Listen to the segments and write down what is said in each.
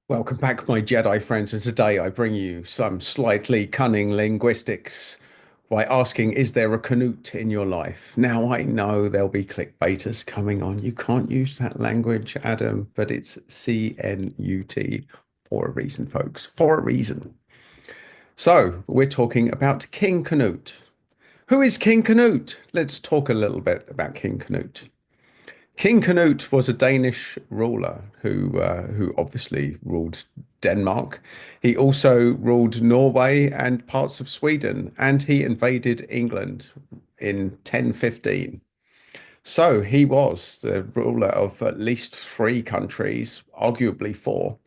Welcome back, my Jedi friends, and today I bring you some slightly cunning linguistics by asking, is there a Cnut in your life? Now, I know there'll be clickbaiters coming on. You can't use that language, Adam, but it's CNUT for a reason, folks, for a reason. So, we're talking about King Canute. Who is King Canute? Let's talk a little bit about King Canute. King Canute was a Danish ruler who obviously ruled Denmark. He also ruled Norway and parts of Sweden, and he invaded England in 1015. So he was the ruler of at least three countries, arguably four,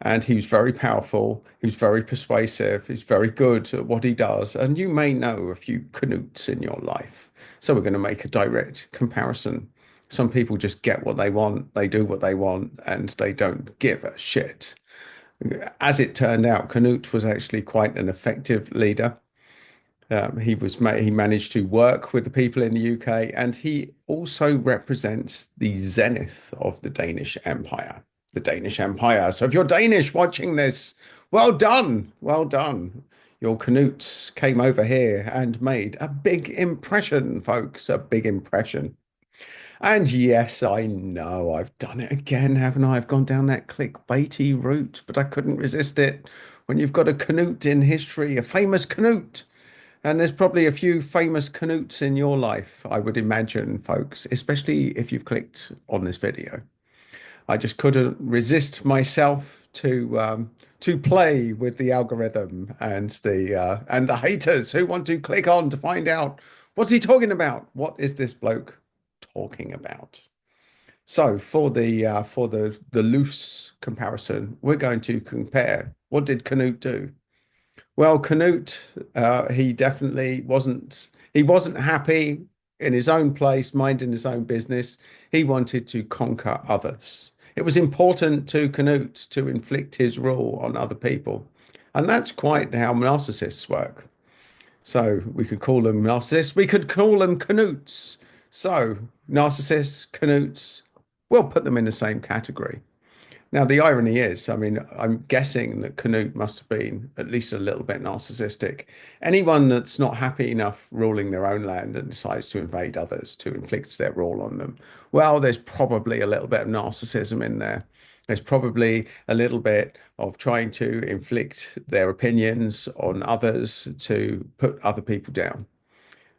and he was very powerful. He was very persuasive. He's very good at what he does, and you may know a few Canuts in your life. So we're going to make a direct comparison. Some people just get what they want, they do what they want, and they don't give a shit. As it turned out, Canute was actually quite an effective leader. He managed to work with the people in the UK, and he also represents the zenith of the Danish Empire. The Danish Empire. So if you're Danish watching this, well done, well done. Your Canuts came over here and made a big impression, folks, a big impression. And yes, I know I've done it again, haven't I? I've gone down that clickbaity route, but I couldn't resist it. When you've got a Canute in history, a famous Canute. And there's probably a few famous Canuts in your life, I would imagine, folks, especially if you've clicked on this video. I just couldn't resist myself to play with the algorithm and the haters who want to click on to find out what's he talking about? What is this bloke talking about? So for the loose comparison, we're going to compare what did Canute do? Well, Canute, he definitely wasn't. He wasn't happy in his own place, minding his own business. He wanted to conquer others. It was important to Canute to inflict his rule on other people, and that's quite how narcissists work. So we could call them narcissists. We could call them Canutes. So narcissists, Canutes, we'll put them in the same category. Now, the irony is, I mean, I'm guessing that Canute must have been at least a little bit narcissistic. Anyone that's not happy enough ruling their own land and decides to invade others to inflict their rule on them, well, there's probably a little bit of narcissism in there. There's probably a little bit of trying to inflict their opinions on others to put other people down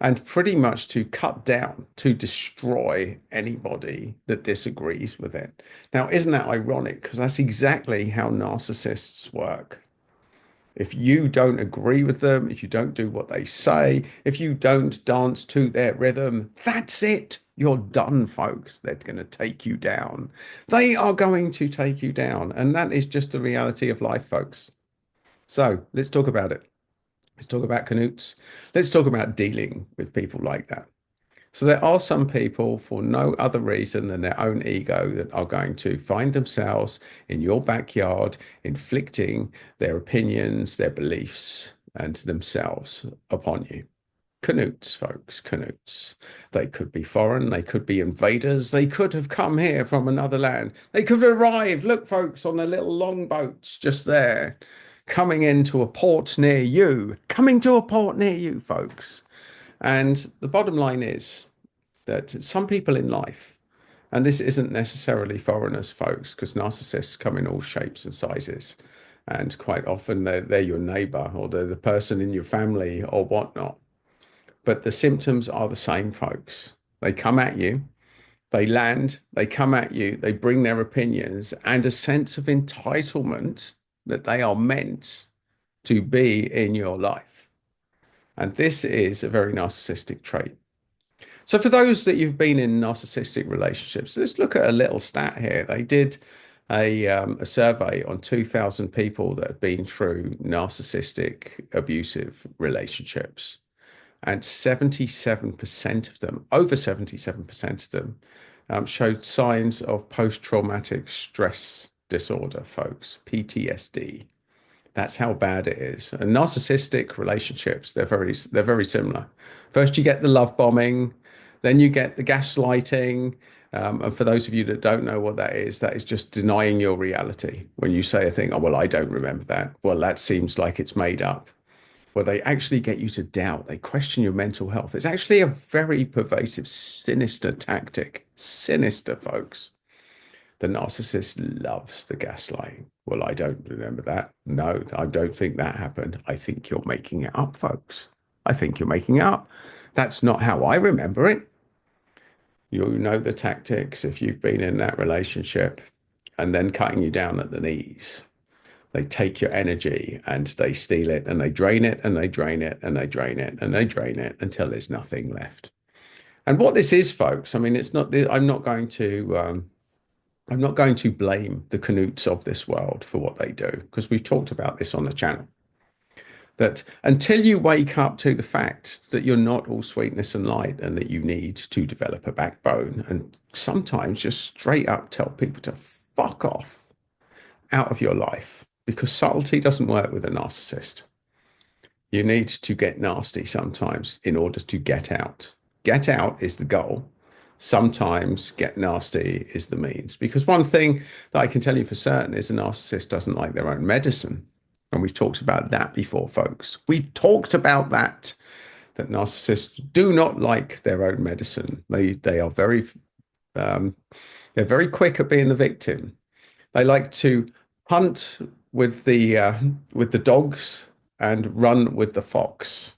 and pretty much to cut down, to destroy anybody that disagrees with it. Now, isn't that ironic? Because that's exactly how narcissists work. If you don't agree with them, if you don't do what they say, if you don't dance to their rhythm, that's it. You're done, folks. They're going to take you down. They are going to take you down. And that is just the reality of life, folks. So let's talk about it. Let's talk about Canutes. Let's talk about dealing with people like that. So there are some people, for no other reason than their own ego, that are going to find themselves in your backyard, inflicting their opinions, their beliefs, and themselves upon you. Canutes, folks, Canutes. They could be foreign, they could be invaders, they could have come here from another land. They could have arrived, look, folks, on their little longboats just there, coming into a port near you, coming to a port near you, folks. And the bottom line is that some people in life, and this isn't necessarily foreigners, folks, because narcissists come in all shapes and sizes. And quite often they're your neighbor or they're the person in your family or whatnot. But the symptoms are the same, folks. They come at you, they land, they come at you, they bring their opinions and a sense of entitlement that they are meant to be in your life. And this is a very narcissistic trait. So, for those that you've been in narcissistic relationships, let's look at a little stat here. They did a survey on 2,000 people that had been through narcissistic abusive relationships. And 77% of them, over 77% of them, showed signs of post-traumatic stress disorder, folks, PTSD. That's how bad it is. And narcissistic relationships, they're very similar. First, you get the love bombing, then you get the gaslighting, And for those of you that don't know what that is just denying your reality. When you say a thing, oh, well, I don't remember that. Well, that seems like it's made up. Well, they actually get you to doubt. They question your mental health. It's actually a very pervasive, sinister tactic. Sinister, folks. The narcissist loves the gaslighting. Well, I don't remember that. No, I don't think that happened. I think you're making it up, folks. I think you're making it up. That's not how I remember it. You know the tactics if you've been in that relationship and then cutting you down at the knees. They take your energy and they steal it and they drain it and they drain it and they drain it and they drain it until there's nothing left. And what this is, folks, I mean, it's not, I'm not going to blame the Cnuts of this world for what they do, because we've talked about this on the channel. That until you wake up to the fact that you're not all sweetness and light and that you need to develop a backbone and sometimes just straight up tell people to fuck off out of your life, because subtlety doesn't work with a narcissist. You need to get nasty sometimes in order to get out. Get out is the goal. Sometimes get nasty is the means. Because one thing that I can tell you for certain is a narcissist doesn't like their own medicine. And we've talked about that before, folks. We've talked about that, that narcissists do not like their own medicine. They are um, they're very quick at being the victim. They like to hunt with the dogs and run with the fox.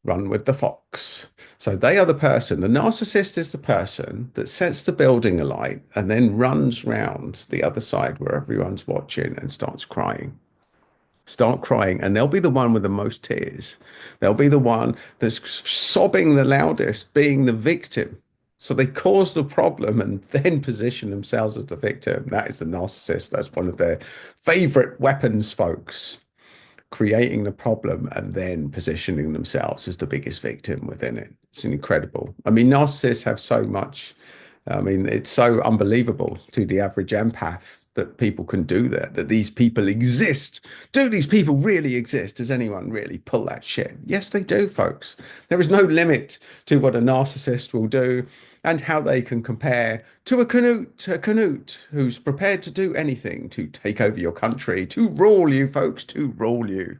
Run with the fox. So they are the person. The narcissist is the person that sets the building alight and then runs round the other side where everyone's watching and starts crying. Start crying, and they'll be the one with the most tears. They'll be the one that's sobbing the loudest, being the victim. So they cause the problem and then position themselves as the victim. That is the narcissist. That's one of their favorite weapons, folks. Creating the problem and then positioning themselves as the biggest victim within it. It's incredible. I mean, narcissists have so much. I mean, it's so unbelievable to the average empath that people can do that these people exist. Do these people really exist? Does anyone really pull that shit? Yes, they do, folks. There is no limit to what a narcissist will do and how they can compare to a Cnut who's prepared to do anything to take over your country, to rule you, folks, to rule you.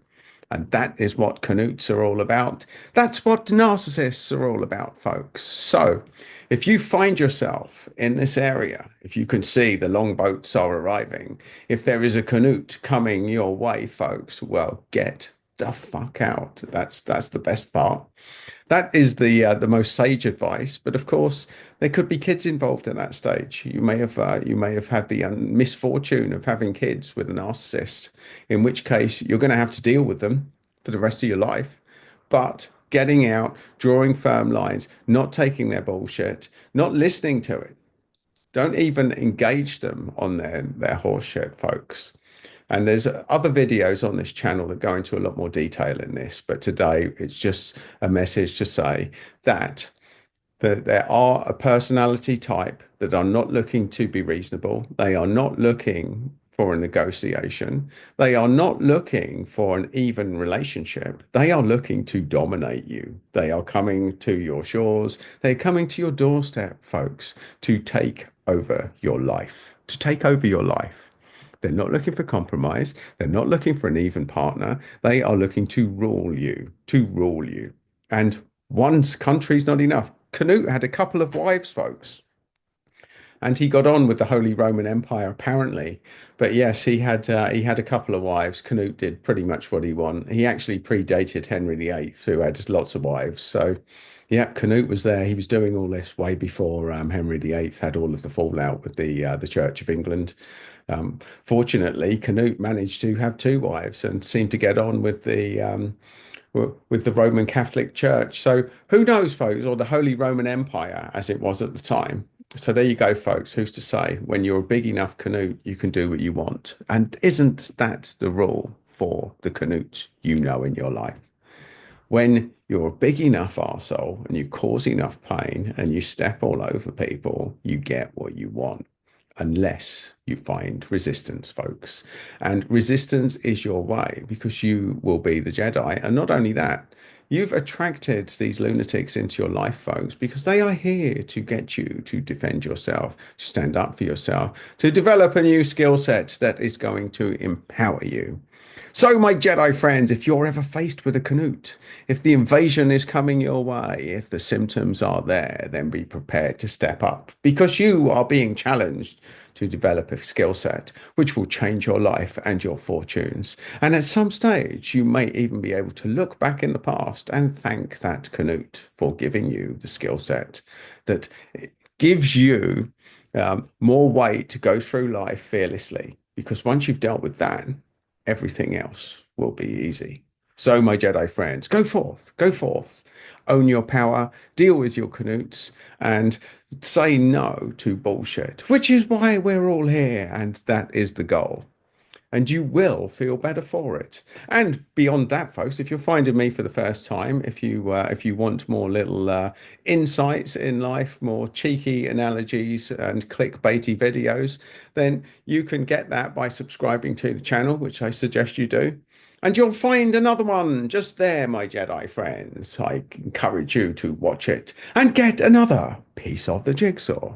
And that is what Cnuts are all about. That's what narcissists are all about, folks. So if you find yourself in this area, if you can see the longboats are arriving, if there is a Cnut coming your way, folks, well, get the fuck out. That's the best part. That is the most sage advice. But of course, there could be kids involved at that stage. You may have had the misfortune of having kids with a narcissist, in which case you're going to have to deal with them for the rest of your life. But getting out, drawing firm lines, not taking their bullshit, not listening to it. Don't even engage them on their horse shit, folks. And there's other videos on this channel that go into a lot more detail in this, but today it's just a message to say that there are a personality type that are not looking to be reasonable. They are not looking for a negotiation. They are not looking for an even relationship. They are looking to dominate you. They are coming to your shores. They're coming to your doorstep, folks, to take over your life, to take over your life. They're not looking for compromise. They're not looking for an even partner. They are looking to rule you, to rule you. And one country's not enough. Cnut had a couple of wives, folks, and he got on with the Holy Roman Empire apparently. But yes, he had a couple of wives. Cnut did pretty much what he wanted. He actually predated Henry VIII, who had lots of wives. So yeah, Cnut was there. He was doing all this way before Henry VIII had all of the fallout with the Church of England. Fortunately, Cnut managed to have two wives and seemed to get on with the Roman Catholic Church. So who knows, folks, or the Holy Roman Empire as it was at the time. So there you go, folks. Who's to say when you're a big enough Cnut, you can do what you want? And isn't that the rule for the Cnut you know in your life? When you're a big enough arsehole and you cause enough pain and you step all over people, you get what you want. unless you find resistance, folks. And resistance is your way because you will be the Jedi. And not only that, you've attracted these lunatics into your life, folks, because they are here to get you to defend yourself, to stand up for yourself, to develop a new skill set that is going to empower you. So, my Jedi friends, if you're ever faced with a Cnut, if the invasion is coming your way, if the symptoms are there, then be prepared to step up because you are being challenged to develop a skill set which will change your life and your fortunes. And at some stage, you may even be able to look back in the past and thank that Cnut for giving you the skill set that gives you more way to go through life fearlessly. Because once you've dealt with that, everything else will be easy. So, my Jedi friends, go forth, own your power, deal with your Cnuts, and say no to bullshit, which is why we're all here, and that is the goal. And you will feel better for it. And beyond that, folks, if you're finding me for the first time, if you want more little insights in life, more cheeky analogies and clickbaity videos, then you can get that by subscribing to the channel, which I suggest you do. And you'll find another one just there, my Jedi friends. I encourage you to watch it and get another piece of the jigsaw.